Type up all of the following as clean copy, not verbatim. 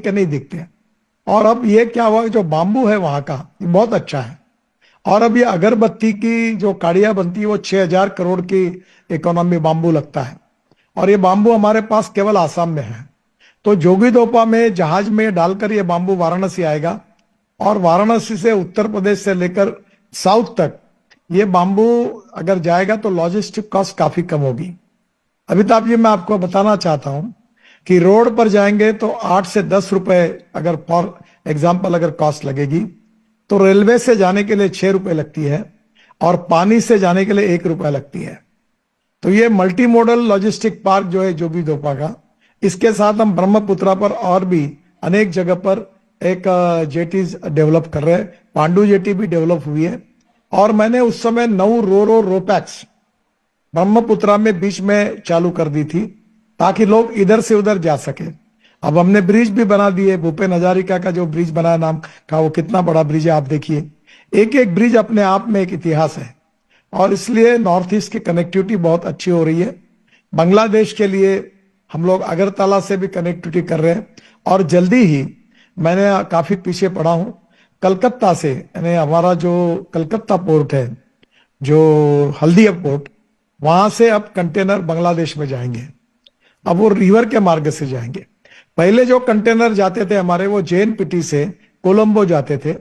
के नहीं दिखते। और अब ये क्या हुआ, जो बाम्बू है वहां का ये बहुत अच्छा है। और अब ये अगरबत्ती की जो काड़ियां बनती है वो 6,000 करोड़ की इकोनॉमी बाम्बू लगता है। और ये बाम्बू हमारे पास केवल आसाम में है। तो जोगिदोपा में जहाज में डालकर ये बाम्बू वाराणसी आएगा, और वाराणसी से उत्तर प्रदेश से लेकर साउथ तक ये बाम्बू अगर जाएगा तो लॉजिस्टिक कॉस्ट काफी कम होगी। अमिताभ जी, मैं आपको बताना चाहता हूं कि रोड पर जाएंगे तो 8 से 10 रुपए अगर फॉर एग्जाम्पल अगर कॉस्ट लगेगी, तो रेलवे से जाने के लिए 6 रुपए लगती है, और पानी से जाने के लिए 1 रुपया लगती है। तो ये मल्टी मॉडल लॉजिस्टिक पार्क जो है जोगिदोपा का, इसके साथ हम ब्रह्मपुत्रा पर और भी अनेक जगह पर एक जेटीज डेवलप कर रहे हैं। पांडु जेटी भी डेवलप हुई है। और मैंने उस समय 9 रो रोपैक्स ब्रह्मपुत्रा में बीच में चालू कर दी थी, ताकि लोग इधर से उधर जा सके। अब हमने ब्रिज भी बना दिए। भूपेन हजारिका का जो ब्रिज बनाया नाम का, वो कितना बड़ा ब्रिज है आप देखिए। एक एक ब्रिज अपने आप में एक इतिहास है। और इसलिए नॉर्थ ईस्ट की कनेक्टिविटी बहुत अच्छी हो रही है। बांग्लादेश के लिए हम लोग अगरतला से भी कनेक्टिविटी कर रहे हैं। और जल्दी ही, मैंने काफी पीछे पड़ा हूं, कलकत्ता से, यानी हमारा जो कलकत्ता पोर्ट है, जो हल्दिया पोर्ट, वहां से अब कंटेनर बांग्लादेश में जाएंगे। अब वो रिवर के मार्ग से जाएंगे। पहले जो कंटेनर जाते थे हमारे, वो जेएनपीटी से कोलंबो जाते थे।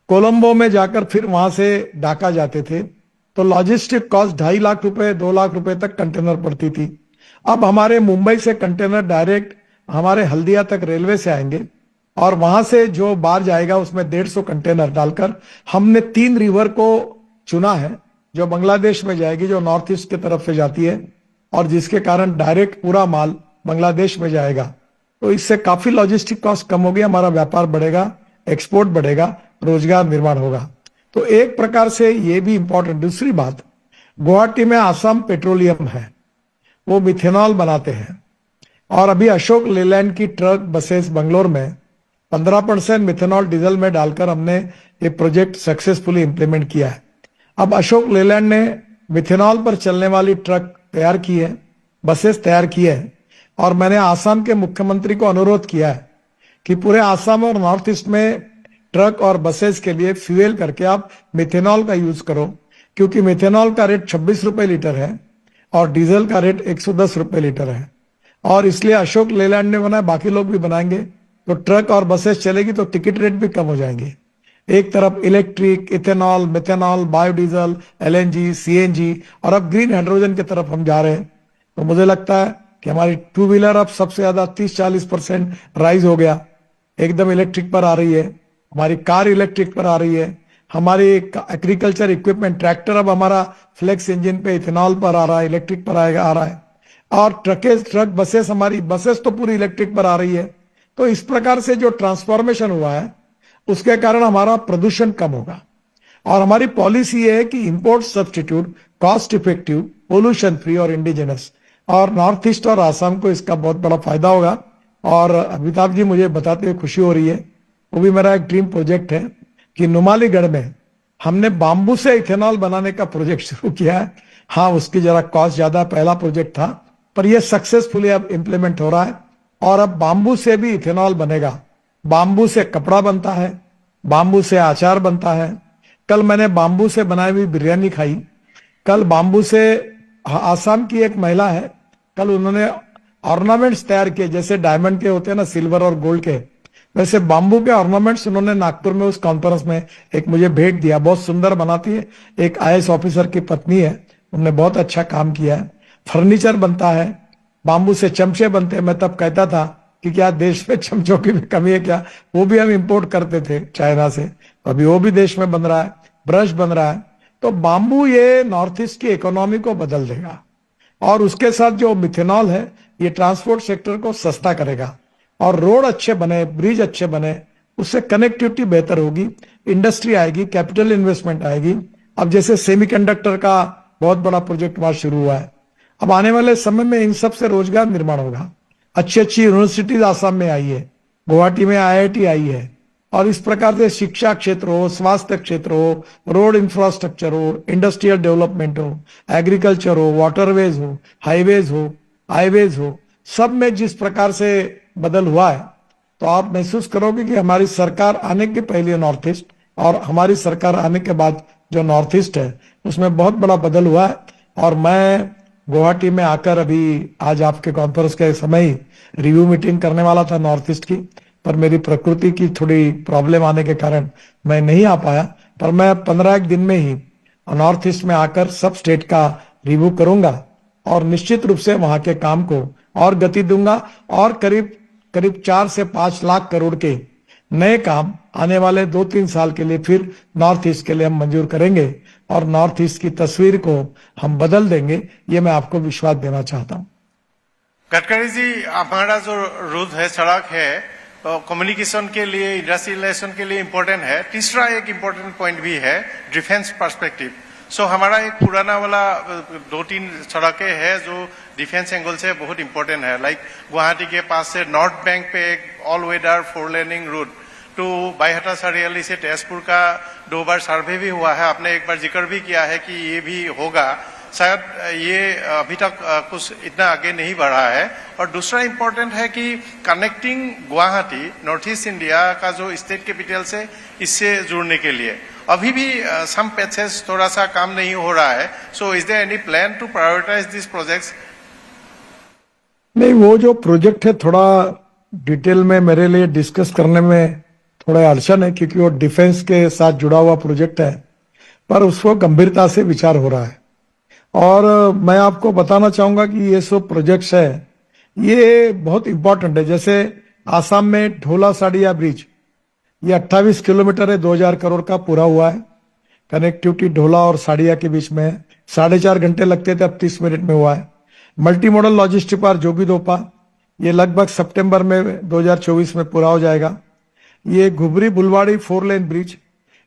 कोलंबो में जाकर फिर वहां से ढाका जाते थे। तो लॉजिस्टिक कॉस्ट 2.5 लाख रुपए 2 लाख रुपए तक कंटेनर पड़ती थी। अब हमारे मुंबई से कंटेनर डायरेक्ट हमारे हल्दिया तक रेलवे से आएंगे, और वहां से जो बाहर जाएगा उसमें 150 कंटेनर डालकर हमने 3 रिवर को चुना है, जो बांग्लादेश में जाएगी, जो नॉर्थ ईस्ट की तरफ से जाती है, और जिसके कारण डायरेक्ट पूरा माल बांग्लादेश में जाएगा। तो इससे काफी लॉजिस्टिक कॉस्ट कम होगी, हमारा व्यापार बढ़ेगा, एक्सपोर्ट बढ़ेगा, रोजगार निर्माण होगा। तो एक प्रकार से ये भी इंपॉर्टेंट। दूसरी बात, गुवाहाटी में आसाम पेट्रोलियम है, वो मिथेनॉल बनाते हैं। और अभी अशोक लेलैंड की ट्रक बसेस बंगलोर में 15% मिथेनॉल डीजल में डालकर हमने ये प्रोजेक्ट सक्सेसफुली इंप्लीमेंट किया है। अब अशोक लेलैंड ने मिथेनॉल पर चलने वाली ट्रक तैयार की है, बसेस तैयार की है। और मैंने आसाम के मुख्यमंत्री को अनुरोध किया है कि पूरे आसाम और नॉर्थ ईस्ट में ट्रक और बसेस के लिए फ्यूएल करके आप मिथेनॉल का यूज करो, क्योंकि मिथेनॉल का रेट 26 रुपए लीटर है और डीजल का रेट 110 रुपए लीटर है। और इसलिए अशोक लेलैंड ने बनाया, बाकी लोग भी बनाएंगे। तो ट्रक और बसेस चलेगी तो टिकट रेट भी कम हो जाएंगे। एक तरफ electric, ethanol, methanol, biodiesel, LNG, CNG, और अब ग्रीन हाइड्रोजन की तरफ हम जा रहे हैं। तो मुझे लगता है कि हमारी टू व्हीलर अब सबसे ज्यादा 30-40% राइज हो गया, एकदम इलेक्ट्रिक पर आ रही है। हमारी कार इलेक्ट्रिक पर आ रही है। हमारी एग्रीकल्चर इक्विपमेंट, ट्रैक्टर अब हमारा फ्लेक्स इंजन पे इथेनॉल पर आ रहा है, इलेक्ट्रिक पर आएगा, आ रहा है। और ट्रक बसेस, हमारी बसेस तो पूरी इलेक्ट्रिक पर आ रही है। तो इस प्रकार से जो ट्रांसफॉर्मेशन हुआ है, उसके कारण हमारा प्रदूषण कम होगा। और हमारी पॉलिसी ये है कि import substitute, cost effective, pollution free और इंडिजिनस। और नॉर्थ ईस्ट और आसाम को इसका बहुत बड़ा फायदा होगा। और अमिताभ जी, मुझे बताते हुए खुशी हो रही है, वो भी मेरा एक ड्रीम प्रोजेक्ट है कि नुमालीगढ़ में हमने बांबू से इथेनॉल बनाने का प्रोजेक्ट शुरू किया है। हाँ, उसकी जरा कॉस्ट ज्यादा, पहला प्रोजेक्ट था, पर यह सक्सेसफुली अब इंप्लीमेंट हो रहा है। और अब बांबू से भी इथेनॉल बनेगा। बांबू से कपड़ा बनता है, बांबू से अचार बनता है। कल मैंने बांबू से बनाई हुई बिरयानी खाई। कल बांबू से, आसाम की एक महिला है, कल उन्होंने ऑर्नामेंट्स तैयार किए, जैसे डायमंड के होते हैं ना, सिल्वर और गोल्ड के, वैसे बांबू के ऑर्नामेंट्स उन्होंने नागपुर में उस कॉन्फ्रेंस में एक मुझे भेंट दिया। बहुत सुंदर बनाती है, एक आईएएस ऑफिसर की पत्नी है, उन्होंने बहुत अच्छा काम किया है। फर्नीचर बनता है, बांबू से चमचे बनते हैं। मैं तब कहता था कि क्या देश में चमचों की भी कमी है क्या, वो भी हम इंपोर्ट करते थे चाइना से, अभी वो भी देश में बन रहा है। ब्रश बन रहा है। तो बांबू ये नॉर्थ ईस्ट की इकोनॉमी को बदल देगा। और उसके साथ जो मिथेनॉल है, ये ट्रांसपोर्ट सेक्टर को सस्ता करेगा। और रोड अच्छे बने, ब्रिज अच्छे बने, उससे कनेक्टिविटी बेहतर होगी, इंडस्ट्री आएगी, कैपिटल इन्वेस्टमेंट आएगी। अब जैसे सेमीकंडक्टर का बहुत बड़ा प्रोजेक्ट वहां शुरू हुआ है, अब आने वाले समय में इन सब से रोजगार निर्माण होगा। अच्छी अच्छी यूनिवर्सिटीज आसाम में आई है, गुवाहाटी में आईआईटी आई है। और इस प्रकार से शिक्षा क्षेत्र हो, स्वास्थ्य क्षेत्र हो, रोड इंफ्रास्ट्रक्चर हो, इंडस्ट्रियल डेवलपमेंट हो, एग्रीकल्चर हो, वाटरवेज हो, हाईवेज हो, सब में जिस प्रकार से बदल हुआ है, तो आप महसूस करोगे कि हमारी सरकार आने के पहले नॉर्थ ईस्ट और हमारी सरकार आने के बाद जो नॉर्थ ईस्ट है उसमें बहुत बड़ा बदल हुआ है। और मैं गुवाहाटी में आकर अभी आज आपके कॉन्फ्रेंस के समय ही रिव्यू मीटिंग करने वाला था नॉर्थ ईस्ट की, पर मेरी प्रकृति की थोड़ी प्रॉब्लम आने के कारण मैं नहीं आ पाया। पर मैं 15 एक दिन में ही नॉर्थ ईस्ट में आकर सब स्टेट का रिव्यू करूंगा और निश्चित रूप से वहां के काम को और गति दूंगा और करीब करीब 4 से 5 लाख करोड़ के नए काम आने वाले 2-3 साल के लिए फिर नॉर्थ ईस्ट के लिए हम मंजूर करेंगे और नॉर्थ ईस्ट की तस्वीर को हम बदल देंगे, ये मैं आपको विश्वास देना चाहता हूं। गडकरी जी, हमारा जो रोड है, सड़क है, कम्युनिकेशन के लिए, इंडस्ट्रियलाइजेशन के लिए इम्पोर्टेंट है। तीसरा एक इम्पोर्टेंट पॉइंट भी है, डिफेंस पर्सपेक्टिव। सो हमारा एक पुराना वाला 2-3 सड़कें हैं जो डिफेंस एंगल से बहुत इम्पोर्टेंट है, लाइक गुवाहाटी के पास से नॉर्थ बैंक पे एक all weather 4 laning road to Baihata Sariali से तेजपुर का 2 बार सर्वे भी हुआ है। आपने एक बार जिक्र भी किया है कि ये भी होगा, शायद ये अभी तक कुछ इतना आगे नहीं बढ़ा है। और दूसरा इम्पोर्टेंट है कि connecting Guwahati north east India का जो स्टेट कैपिटल से इससे जुड़ने के लिए अभी भी सम पैचेस थोड़ा सा काम नहीं हो रहा है। So is there any plan to prioritise this projects? नहीं, वो जो प्रोजेक्ट है थोड़ा डिटेल में मेरे लिए डिस्कस करने में थोड़ा अड़चन है, क्योंकि वो डिफेंस के साथ जुड़ा हुआ प्रोजेक्ट है, पर उसको गंभीरता से विचार हो रहा है। और मैं आपको बताना चाहूंगा कि ये सब प्रोजेक्ट्स है, ये बहुत इंपॉर्टेंट है। जैसे आसाम में ढोला साड़िया ब्रिज, ये 28 किलोमीटर है, 2000 करोड़ का पूरा हुआ है। कनेक्टिविटी ढोला और साड़िया के बीच में 4.5 घंटे लगते थे, अब 30 मिनट में हुआ है। Multi modal logistic park Jogighopa, ये लगभग सितंबर में 2024 में पूरा हो जाएगा। ये घुबरी बुलवाड़ी 4 लेन ब्रिज,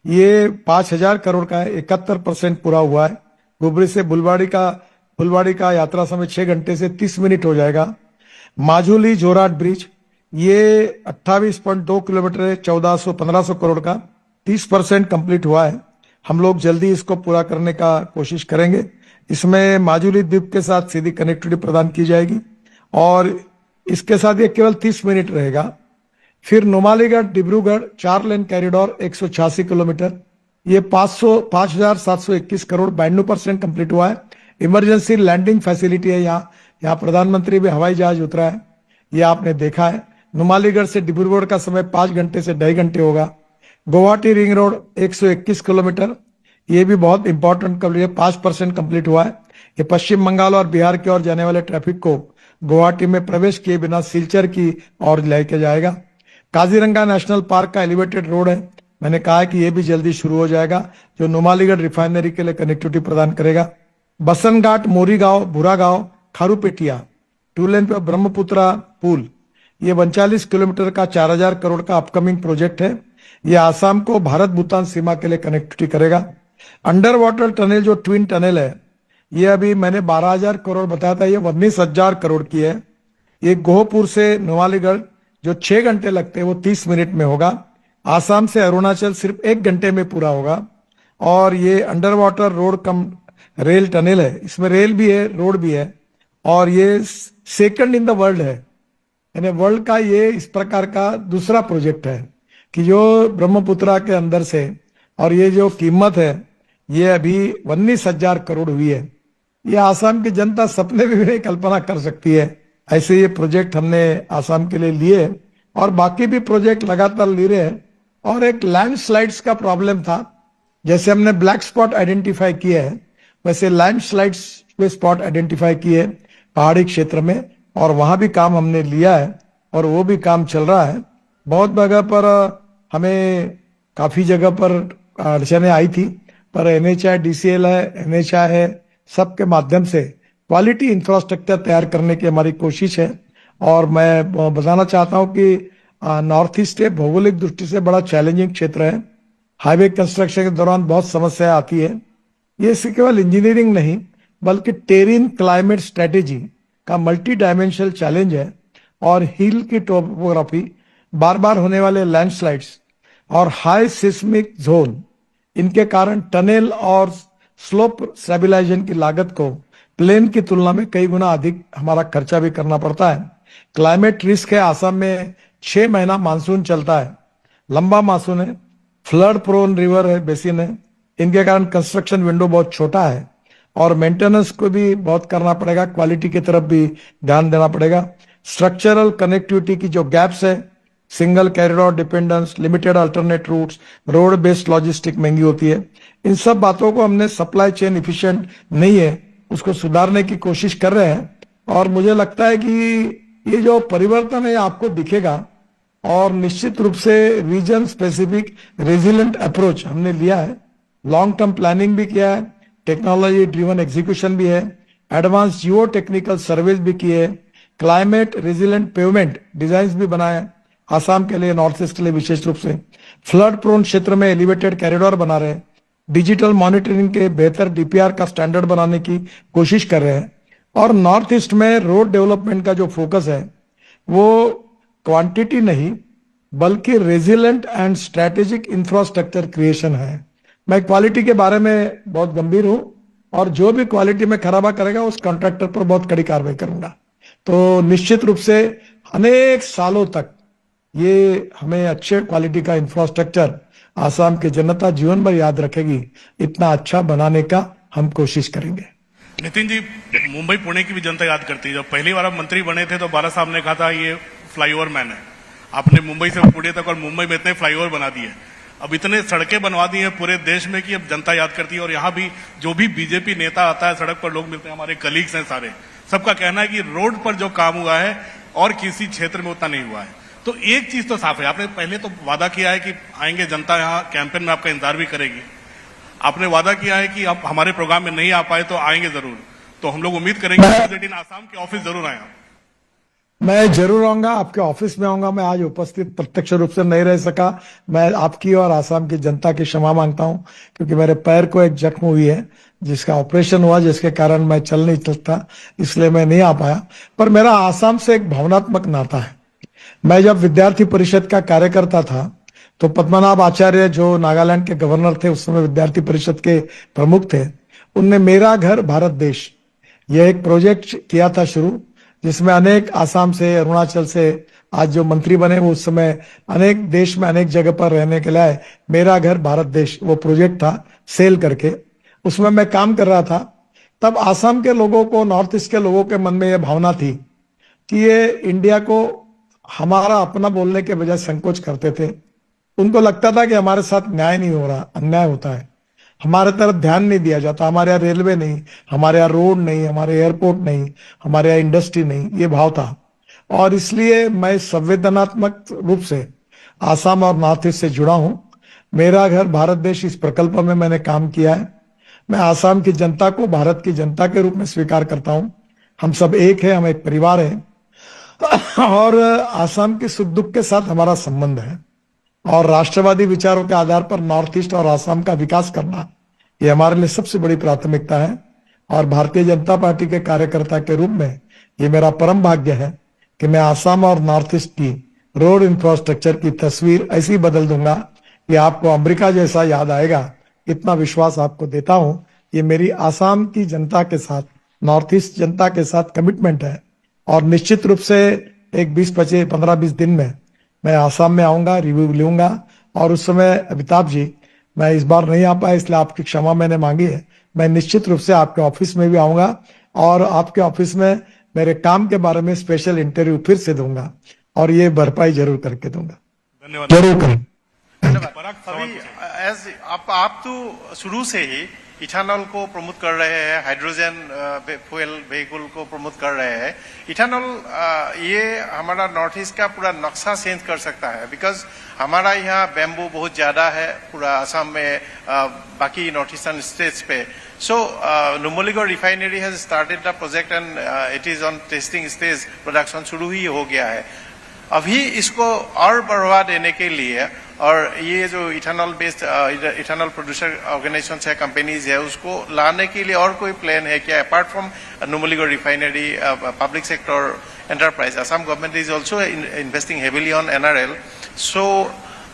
ये 5000 करोड़ का है, 71% पूरा हुआ है। घुबरी से बुलवाड़ी का यात्रा समय 6 घंटे से 30 मिनट हो जाएगा। माजुली जोराट ब्रिज, ये 28.2 किलोमीटर है, 1400-1500 करोड़ का, 30% कंप्लीट हुआ है। हम लोग जल्दी इसको पूरा करने का कोशिश करेंगे। इसमें माजुली द्वीप के साथ सीधी कनेक्टिविटी प्रदान की जाएगी और इसके साथ ये केवल 30 मिनट रहेगा। फिर नुमालीगढ़ डिब्रूगढ़ 4 लेन कॉरिडोर 186 किलोमीटर, ये 5721 करोड़, 92% कंप्लीट हुआ है। इमरजेंसी लैंडिंग फैसिलिटी है यहाँ प्रधानमंत्री भी हवाई जहाज उतरा है, ये आपने देखा है। नुमालीगढ़ से डिब्रूगढ़ का समय 5 घंटे से 2.5 घंटे होगा। गुवाहाटी रिंग रोड 121 किलोमीटर, ये भी बहुत इंपॉर्टेंट कंप्लीट, 5% कंप्लीट हुआ है। ये पश्चिम बंगाल और बिहार की ओर जाने वाले ट्रैफिक को गुवाहाटी में प्रवेश किए बिना सिलचर की ओर लेके जाएगा। काजीरंगा नेशनल पार्क का एलिवेटेड रोड है, मैंने कहा कि यह भी जल्दी शुरू हो जाएगा, जो नुमालीगढ़ रिफाइनरी के लिए कनेक्टिविटी प्रदान करेगा। बसनघाट मोरीगांव भूरागांव खारूपेटिया 2 लेन पे ब्रह्मपुत्रा पुल, ये 39 किलोमीटर का 4000 करोड़ का अपकमिंग प्रोजेक्ट है। ये आसाम को भारत भूटान सीमा के लिए कनेक्टिविटी करेगा। अंडर वाटर टनल जो ट्विन टनल है, ये अभी मैंने 12,000 करोड़ बताया था, ये 19,000 करोड़ की है। ये गोहपुर से नुमालीगढ़ जो 6 घंटे लगते हैं वो 30 मिनट में होगा। आसाम से अरुणाचल सिर्फ 1 घंटे में पूरा होगा। और ये under water road cum rail tunnel है, इसमें रेल भी है रोड भी है और ये सेकंड इन द वर्ल्ड है, यानी वर्ल्ड का ये इस प्रकार का दूसरा प्रोजेक्ट है कि जो ब्रह्मपुत्रा के अंदर से, और ये जो कीमत है ये अभी 19,000 करोड़ हुई है। ये आसाम की जनता सपने में भी नहीं कल्पना कर सकती है। ऐसे ये प्रोजेक्ट हमने आसाम के लिए लिए और बाकी भी प्रोजेक्ट लगातार ले रहे हैं। और एक लैंडस्लाइड्स का प्रॉब्लम था, जैसे हमने ब्लैक स्पॉट आइडेंटिफाई किए हैं वैसे लैंडस्लाइड्स पे स्पॉट आइडेंटिफाई किए पहाड़ी क्षेत्र में, और वहां भी काम हमने लिया है और वो भी काम चल रहा है। बहुत जगह पर हमें काफी जगह पर अड़चने आई थी, पर एनएचआई डीसीएल है, एनएचआई है, सबके माध्यम से क्वालिटी इंफ्रास्ट्रक्चर तैयार करने की हमारी कोशिश है। और मैं बताना चाहता हूं कि नॉर्थ ईस्ट भौगोलिक दृष्टि से बड़ा चैलेंजिंग क्षेत्र है। हाईवे कंस्ट्रक्शन के दौरान बहुत समस्या आती है। ये केवल इंजीनियरिंग नहीं बल्कि टेरिन क्लाइमेट स्ट्रेटेजी का मल्टी डायमेंशनल चैलेंज है। और हिल की टोपोग्राफी, बार बार होने वाले लैंडस्लाइड्स और हाई सिस्मिक जोन, इनके कारण टनल और स्लोप स्टेबलाइजेशन की लागत को प्लेन की तुलना में कई गुना अधिक हमारा खर्चा भी करना पड़ता है। क्लाइमेट रिस्क है, आसाम में 6 महीना मानसून चलता है, लंबा मानसून है, फ्लड प्रोन रिवर है, बेसिन है। इनके कारण कंस्ट्रक्शन विंडो बहुत छोटा है और मेंटेनेंस को भी बहुत करना पड़ेगा, क्वालिटी की तरफ भी ध्यान देना पड़ेगा। स्ट्रक्चरल कनेक्टिविटी की जो गैप्स है, single corridor dependence, limited alternate routes, road based logistic महंगी होती है। इन सब बातों को हमने, सप्लाई चेन इफिशिएंट नहीं है, उसको सुधारने की कोशिश कर रहे हैं। और मुझे लगता है कि ये जो परिवर्तन है आपको दिखेगा और निश्चित रूप से रीजन स्पेसिफिक रेजिलेंट अप्रोच हमने लिया है, लॉन्ग टर्म प्लानिंग भी किया है, टेक्नोलॉजी ड्रिवन एग्जीक्यूशन भी है, एडवांस जियो टेक्निकल सर्वेज भी किए, क्लाइमेट रेजिलेंट पेवमेंट डिजाइन भी बनाए आसाम के लिए, नॉर्थ ईस्ट के लिए विशेष रूप से, फ्लड प्रोन क्षेत्र में एलिवेटेड कॉरिडोर बना रहे हैं, डिजिटल मॉनिटरिंग के बेहतर डीपीआर का स्टैंडर्ड बनाने की कोशिश कर रहे हैं। और नॉर्थ ईस्ट में रोड डेवलपमेंट का जो फोकस है वो क्वांटिटी नहीं बल्कि resilient and strategic infrastructure creation है। मैं क्वालिटी के बारे में बहुत गंभीर हूं और जो भी क्वालिटी में खराबा करेगा उस कॉन्ट्रैक्टर पर बहुत कड़ी कार्रवाई करूंगा। तो निश्चित रूप से अनेक सालों तक ये हमें अच्छे क्वालिटी का इंफ्रास्ट्रक्चर आसाम की जनता जीवन भर याद रखेगी, इतना अच्छा बनाने का हम कोशिश करेंगे। नितिन जी, मुंबई पुणे की भी जनता याद करती है। जब पहली बार आप मंत्री बने थे तो बाला साहब ने कहा था ये फ्लाईओवर मैन है। आपने मुंबई से पुणे तक और मुंबई में इतने फ्लाईओवर बना दिए, अब इतने सड़कें बनवा दी हैं पूरे देश में कि अब जनता याद करती है। और यहाँ भी जो भी बीजेपी नेता आता है, सड़क पर लोग मिलते हैं, हमारे कलीग्स हैं सारे, सबका कहना है कि रोड पर जो काम हुआ है और किसी क्षेत्र में उतना नहीं हुआ है। तो एक चीज तो साफ है, आपने पहले तो वादा किया है कि आएंगे, जनता यहाँ कैंपेन में आपका इंतजार भी करेगी। आपने वादा किया है कि आप हमारे प्रोग्राम में नहीं आ पाए तो आएंगे जरूर। तो हम लोग उम्मीद करेंगे कि आसाम के ऑफिस जरूर आए। मैं जरूर आऊंगा, आपके ऑफिस में आऊंगा। मैं आज उपस्थित प्रत्यक्ष रूप से नहीं रह सका, मैं आपकी और आसाम की जनता की क्षमा मांगता हूं, क्योंकि मेरे पैर को एक जख्म हुई है जिसका ऑपरेशन हुआ, जिसके कारण मैं चल नहीं सकता, इसलिए मैं नहीं आ पाया। पर मेरा आसाम से एक भावनात्मक नाता है। मैं जब विद्यार्थी परिषद का कार्यकर्ता था तो पद्मनाभ आचार्य जो नागालैंड के गवर्नर थे, उस समय विद्यार्थी परिषद के प्रमुख थे, उनने मेरा घर भारत देश यह एक प्रोजेक्ट किया था शुरू, जिसमें अनेक आसाम से, अरुणाचल से आज जो मंत्री बने वो उस समय अनेक देश में अनेक जगह पर रहने के लिए मेरा घर भारत देश वो प्रोजेक्ट था सेल करके, उसमें मैं काम कर रहा था। तब आसाम के लोगों को, नॉर्थ ईस्ट के लोगों के मन में यह भावना थी कि ये इंडिया को हमारा अपना बोलने के बजाय संकोच करते थे। उनको लगता था कि हमारे साथ न्याय नहीं हो रहा, अन्याय होता है, हमारे तरफ ध्यान नहीं दिया जाता, हमारे यहाँ रेलवे नहीं, हमारे यहाँ रोड नहीं, हमारे एयरपोर्ट नहीं, हमारे यहाँ इंडस्ट्री नहीं, ये भाव था। और इसलिए मैं संवेदनात्मक रूप से आसाम और नॉर्थ ईस्ट से जुड़ा हूं। मेरा घर भारत देश इस प्रकल्प में मैंने काम किया है। मैं आसाम की जनता को भारत की जनता के रूप में स्वीकार करता हूं। हम सब एक है, हम एक परिवार है और आसाम के सुख दुख के साथ हमारा संबंध है। और राष्ट्रवादी विचारों के आधार पर नॉर्थ ईस्ट और आसाम का विकास करना ये हमारे लिए सबसे बड़ी प्राथमिकता है। और भारतीय जनता पार्टी के कार्यकर्ता के रूप में ये मेरा परम भाग्य है कि मैं आसाम और नॉर्थ ईस्ट की रोड इंफ्रास्ट्रक्चर की तस्वीर ऐसी बदल दूंगा कि आपको अमेरिका जैसा याद आएगा। इतना विश्वास आपको देता हूं। ये मेरी आसाम की जनता के साथ, नॉर्थ ईस्ट जनता के साथ कमिटमेंट है। और निश्चित रूप से एक 15-20 दिन में मैं आसाम में आऊंगा, रिव्यू लूंगा। और उस समय अमिताभ जी, मैं इस बार नहीं आ पाया, इसलिए आपकी क्षमा मैंने मांगी है। मैं निश्चित रूप से आपके ऑफिस में भी आऊंगा और आपके ऑफिस में मेरे काम के बारे में स्पेशल इंटरव्यू फिर से दूंगा और ये भरपाई जरूर करके दूंगा। धन्यवाद। जरूर करें। अभी एज आप तो शुरू से ही इथेनॉल को प्रमोट कर रहे हैं, हाइड्रोजन फ्यूल व्हीकल को प्रमोट कर रहे हैं। इथेनॉल ये हमारा नॉर्थ ईस्ट का पूरा नक्शा चेंज कर सकता है, बिकॉज हमारा यहाँ बैम्बू बहुत ज्यादा है पूरा आसाम में, बाकी नॉर्थ ईस्टर्न स्टेट्स पे। So Numaligarh refinery has started the project and it is on testing stage, production शुरू ही हो गया है। अभी इसको और बढ़ावा देने के लिए और ये जो ethanol based ethanol producer organisation है, कंपनीज है, उसको लाने के लिए और कोई प्लान है क्या? Apart from Numaligarh refinery, public sector enterprise, Assam government is also investing heavily on NRL। सो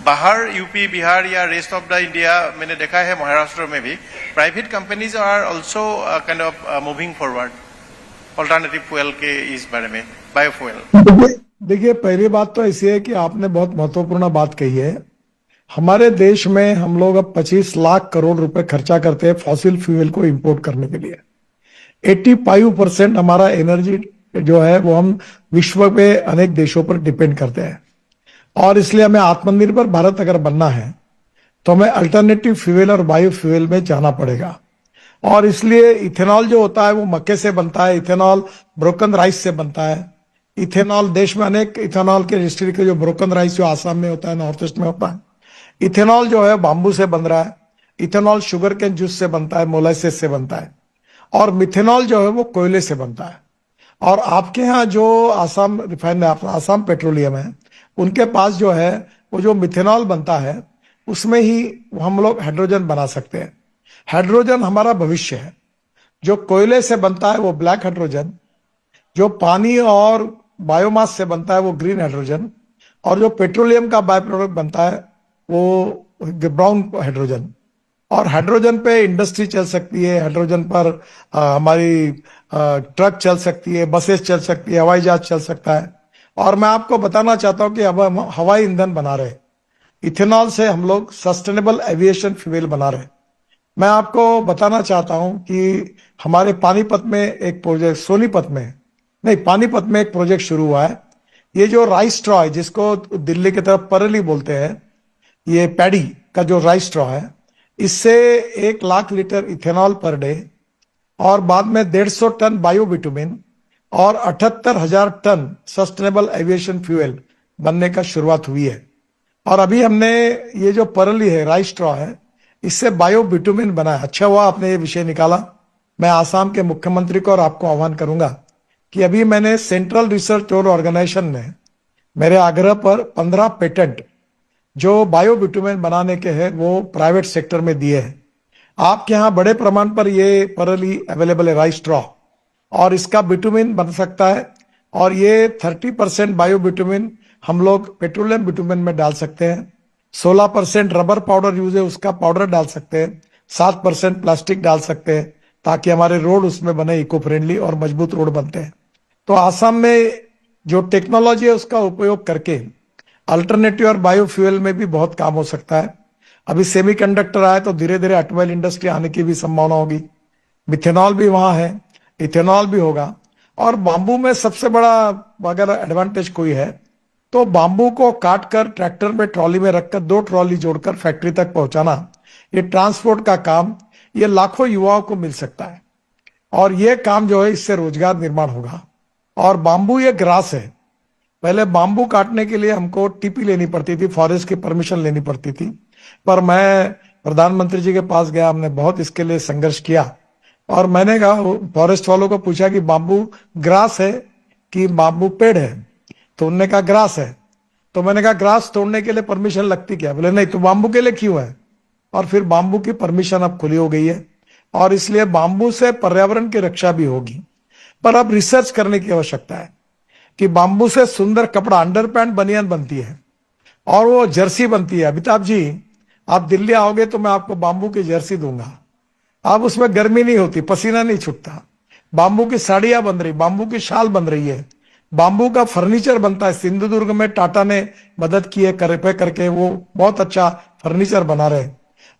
बाहर यूपी, बिहार या रेस्ट ऑफ द इंडिया मैंने देखा है, महाराष्ट्र में भी private companies are also kind of moving forward alternative fuel के इस बारे में, बायोफ्यूल। देखिए, पहली बात तो ऐसी है कि आपने बहुत महत्वपूर्ण बात कही है। हमारे देश में हम लोग अब 25 लाख करोड़ रुपए खर्चा करते हैं फॉसिल फ्यूल को इंपोर्ट करने के लिए। 85% हमारा एनर्जी जो है वो हम विश्व में अनेक देशों पर डिपेंड करते हैं, और इसलिए हमें आत्मनिर्भर भारत अगर बनना है तो हमें अल्टरनेटिव फ्यूल और बायो फ्यूल में जाना पड़ेगा। और इसलिए इथेनॉल जो होता है वो मक्के से बनता है, इथेनॉल ब्रोकन राइस से बनता है। इथेनॉल देश में अनेक इथेनॉल के डिस्ट्रिक्ट, जो ब्रोकन राइस जो आसाम में होता है, नॉर्थ ईस्ट में होता है। इथेनॉल जो है बांबू से बन रहा है। इथेनॉल शुगर केन जूस से बनता है, मोलाइसिस से बनता है। और मिथेनॉल जो है वो कोयले से बनता है। और आपके यहाँ जो आसाम रिफाइनरी, आसाम पेट्रोलियम है, उनके पास जो है वो जो मिथेनॉल बनता है उसमें ही हम लोग हाइड्रोजन बना सकते हैं। हाइड्रोजन हमारा भविष्य है। जो कोयले से बनता है वो ब्लैक हाइड्रोजन, जो पानी और बायोमास से बनता है वो ग्रीन हाइड्रोजन, और जो पेट्रोलियम का बाय प्रोडक्ट बनता है वो ब्राउन हाइड्रोजन। और हाइड्रोजन पे इंडस्ट्री चल सकती है, हाइड्रोजन पर हमारी ट्रक चल सकती है, बसेस चल सकती है, हवाई जहाज चल सकता है। और मैं आपको बताना चाहता हूं कि अब हम हवाई ईंधन बना रहे हैं। इथेनॉल से हम लोग सस्टेनेबल एविएशन फ्यूल बना रहे हैं। मैं आपको बताना चाहता हूं कि हमारे पानीपत में एक प्रोजेक्ट, सोनीपत में नहीं, पानीपत में एक प्रोजेक्ट शुरू हुआ है। ये जो राइस स्ट्रॉ है, जिसको दिल्ली की तरफ परली बोलते हैं, ये पैडी का जो राइस स्ट्रॉ है, इससे 1 lakh litre ethanol per day और बाद में 150 टन बायो बिटुमिन और 78,000 टन सस्टेनेबल एविएशन फ्यूल बनने का शुरुआत हुई है। और अभी हमने ये जो परली है, राइस स्ट्रॉ है, इससे बायो बिटुमिन बना है। अच्छा हुआ आपने ये विषय निकाला। मैं आसाम के मुख्यमंत्री को और आपको आह्वान करूंगा कि अभी मैंने सेंट्रल रिसर्च और ऑर्गेनाइजेशन ने मेरे आग्रह पर 15 पेटेंट जो बायो बिटुमिन बनाने के हैं वो प्राइवेट सेक्टर में दिए हैं। आपके यहाँ बड़े प्रमाण पर ये परली अवेलेबल है, राइस स्ट्रॉ, और इसका बिटुमिन बन सकता है। और ये 30% बायो बिटुमिन हम लोग पेट्रोलियम बिटुमिन में डाल सकते हैं। 16% रबर पाउडर यूज है, उसका पाउडर डाल सकते हैं। 7% प्लास्टिक डाल सकते हैं, ताकि हमारे रोड उसमें बने इको फ्रेंडली और मजबूत रोड बनते हैं। तो आसाम में जो टेक्नोलॉजी है उसका उपयोग करके अल्टरनेटिव और बायोफ्यूल में भी बहुत काम हो सकता है। अभी सेमीकंडक्टर आए तो धीरे धीरे ऑटोमोबाइल इंडस्ट्री आने की भी संभावना होगी। मिथेनॉल भी वहां है, इथेनॉल भी होगा। और बांबू में सबसे बड़ा अगर एडवांटेज कोई है तो बांबू को काट कर ट्रैक्टर में ट्रॉली में रखकर 2 ट्रॉली जोड़कर फैक्ट्री तक पहुंचाना, ये ट्रांसपोर्ट का काम, ये लाखों युवाओं को मिल सकता है। और ये काम जो है, इससे रोजगार निर्माण होगा। और बांबू ये ग्रास है। पहले बांबू काटने के लिए हमको टीपी लेनी पड़ती थी, फॉरेस्ट की परमिशन लेनी पड़ती थी। पर मैं प्रधानमंत्री जी के पास गया, हमने बहुत इसके लिए संघर्ष किया। और मैंने कहा, फॉरेस्ट वालों को पूछा कि बांबू ग्रास है कि बांबू पेड़ है, तो उन्होंने कहा ग्रास है। तो मैंने कहा ग्रास तोड़ने के लिए परमिशन लगती क्या? बोले नहीं, तो बांबू के लिए क्यों है? और फिर बांबू की परमिशन अब खुली हो गई है, और इसलिए बांबू से पर्यावरण की रक्षा भी होगी। पर अब रिसर्च करने की आवश्यकता है कि बांबू से सुंदर कपड़ा, अंडरपैंट, बनियान बनती है और वो जर्सी बनती है। अमिताभ जी, आप दिल्ली आओगे तो मैं आपको बांबू की जर्सी दूंगा। अब उसमें गर्मी नहीं होती, पसीना नहीं छूटता। बांबू की साड़ियां बन रही, बांबू की शाल बन रही है, बांबू का फर्नीचर बनता है। सिंधुदुर्ग में टाटा ने मदद की है करके वो बहुत अच्छा फर्नीचर बना रहे।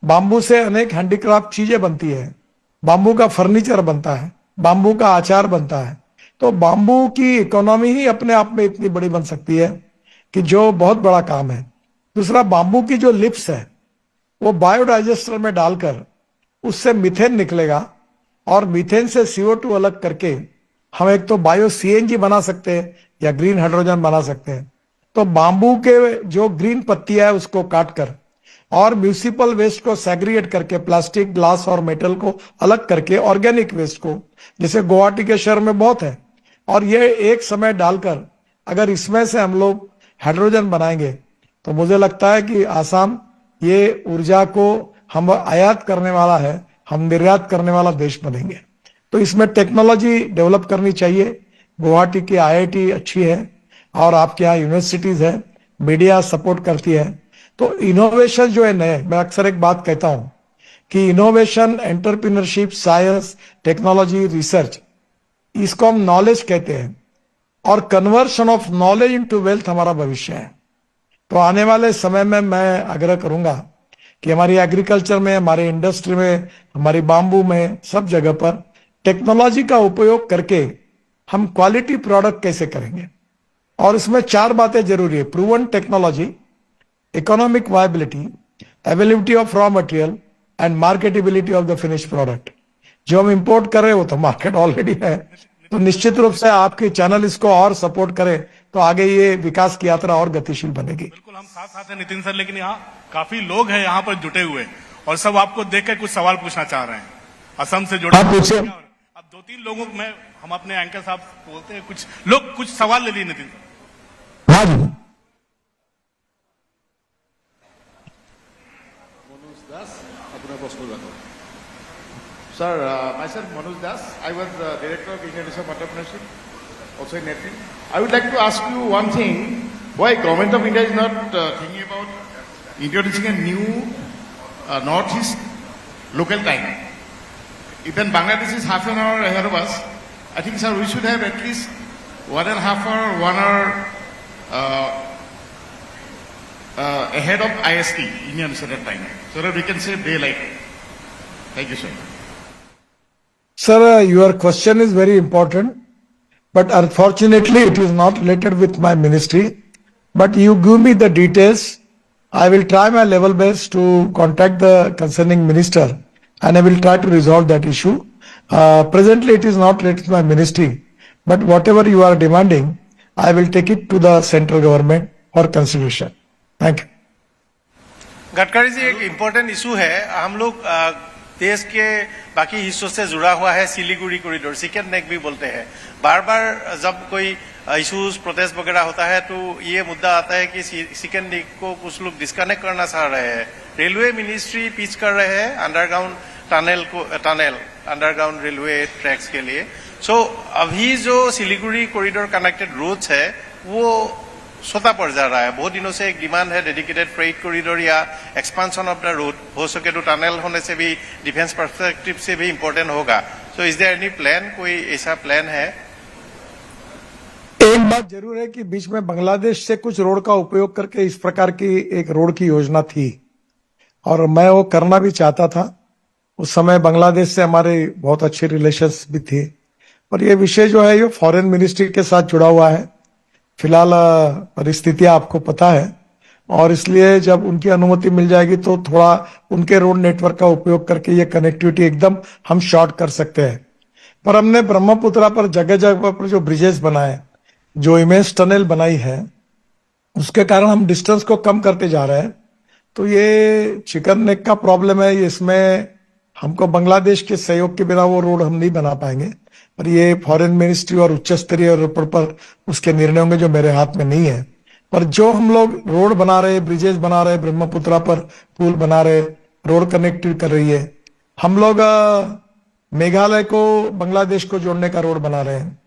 बांबू से अनेक हैंडीक्राफ्ट चीजें बनती है, बांबू का फर्नीचर बनता है, बांबू का अचार बनता है। तो बांबू की इकोनॉमी ही अपने आप में इतनी बड़ी बन सकती है कि जो बहुत बड़ा काम है। दूसरा, बांबू की जो लिप्स है वो बायोडाइजेस्टर में डालकर उससे मीथेन निकलेगा, और मीथेन से CO2 अलग करके हम एक तो बायो CNG बना सकते हैं या ग्रीन हाइड्रोजन बना सकते हैं। तो बांबू के जो ग्रीन पत्तियां है उसको काटकर और म्यूनिसिपल वेस्ट को सेग्रीगेट करके, प्लास्टिक, ग्लास और मेटल को अलग करके, ऑर्गेनिक वेस्ट को, जैसे गुवाहाटी के शहर में बहुत है, और ये एक समय डालकर अगर इसमें से हम लोग हाइड्रोजन बनाएंगे तो मुझे लगता है कि आसाम ये ऊर्जा को हम आयात करने वाला है, हम निर्यात करने वाला देश बनेंगे। तो इसमें टेक्नोलॉजी डेवलप करनी चाहिए। गुवाहाटी की IIT अच्छी है और आपके यहाँ यूनिवर्सिटीज है, मीडिया सपोर्ट करती है। तो इनोवेशन जो है नए, मैं अक्सर एक बात कहता हूं कि innovation, entrepreneurship, science, technology, research, इसको हम नॉलेज कहते हैं। और conversion of knowledge into wealth हमारा भविष्य है। तो आने वाले समय में मैं आग्रह करूंगा कि हमारी एग्रीकल्चर में, हमारे इंडस्ट्री में, हमारी बाम्बू में, सब जगह पर टेक्नोलॉजी का उपयोग करके हम क्वालिटी प्रोडक्ट कैसे करेंगे। और इसमें 4 बातें जरूरी है: proven technology, economic viability, availability of raw material and marketability of the finish product. जो हम इंपोर्ट कर रहे हो तो मार्केट ऑलरेडी है, तो निश्चित रूप से आपके चैनल इसको और सपोर्ट करे तो आगे ये विकास की यात्रा और गतिशील बनेगी। बिल्कुल हम साथ साथ हैं नितिन सर, लेकिन यहाँ काफी लोग हैं यहाँ पर जुटे हुए और सब आपको देख कर कुछ सवाल पूछना चाह रहे हैं। असम से जुड़े हाँ, पूछिए। अब 2-3 लोगों में हम अपने एंकर साहब बोलते हैं, कुछ लोग कुछ सवाल ले लिए नितिन सर। हाँ जी। Sir, myself Manoj Das. I was Director of Indian Institute of Entrepreneurship, also in Netflix. I would like to ask you one thing. Why Government of India is not thinking about introducing a new Northeast local time? Even Bangladesh is half an hour ahead of us. I think, sir, we should have at least 1.5 hour, 1 hour ahead of IST, Indian Standard Time, so that we can save daylight. Thank you, sir. Sir, your question is very important, but unfortunately it is not related with my ministry. But you give me the details. I will try my level best to contact the concerning minister and I will try to resolve that issue. Presently it is not related to my ministry, but whatever you are demanding, I will take it to the central government for consideration. Thank you. Gadkari ji, एक important issue है। हम लोग देश के बाकी हिस्सों से जुड़ा हुआ है सिलीगुड़ी कॉरिडोर, चिकन नेक भी बोलते हैं। बार बार जब कोई इश्यूज प्रोटेस्ट वगैरह होता है तो ये मुद्दा आता है कि चिकन नेक को कुछ लोग डिस्कनेक्ट करना चाह रहे हैं। रेलवे मिनिस्ट्री पिच कर रहे हैं underground tunnel underground railway tracks के लिए। सो अभी जो सिलीगुड़ी कॉरिडोर कनेक्टेड रोड्स है वो सोता पड़ जा रहा है। बहुत दिनों से एक डिमांड है डेडिकेटेड फ्रेट कॉरिडोर या एक्सपांशन ऑफ द रोड, हो सके तो टनल होने से भी डिफेंस पर्सपेक्टिव से भी इम्पोर्टेंट होगा। So is there any plan, कोई ऐसा प्लान है? एक बात जरूर है कि बीच में बांग्लादेश से कुछ रोड का उपयोग करके इस प्रकार की एक रोड की योजना थी और मैं वो करना भी चाहता था। उस समय बांग्लादेश से हमारे बहुत अच्छे रिलेशंस भी थे, पर ये विषय जो है ये फॉरेन मिनिस्ट्री के साथ जुड़ा हुआ है। फिलहाल परिस्थितियां आपको पता है और इसलिए जब उनकी अनुमति मिल जाएगी तो थोड़ा उनके रोड नेटवर्क का उपयोग करके ये कनेक्टिविटी एकदम हम शॉर्ट कर सकते हैं। पर हमने ब्रह्मपुत्रा पर जगह जगह पर जो ब्रिजेस बनाए, जो इमेज टनल बनाई है, उसके कारण हम डिस्टेंस को कम करते जा रहे हैं। तो ये चिकन नेक का प्रॉब्लम है, इसमें हमको बांग्लादेश के सहयोग के बिना वो रोड हम नहीं बना पाएंगे, पर ये फॉरेन मिनिस्ट्री और उच्च स्तरीय पर उसके निर्णय होंगे जो मेरे हाथ में नहीं है। पर जो हम लोग रोड बना रहे, ब्रिजेस बना रहे, ब्रह्मपुत्रा पर पुल बना रहे, रोड कनेक्ट कर रही है, हम लोग मेघालय को बांग्लादेश को जोड़ने का रोड बना रहे हैं।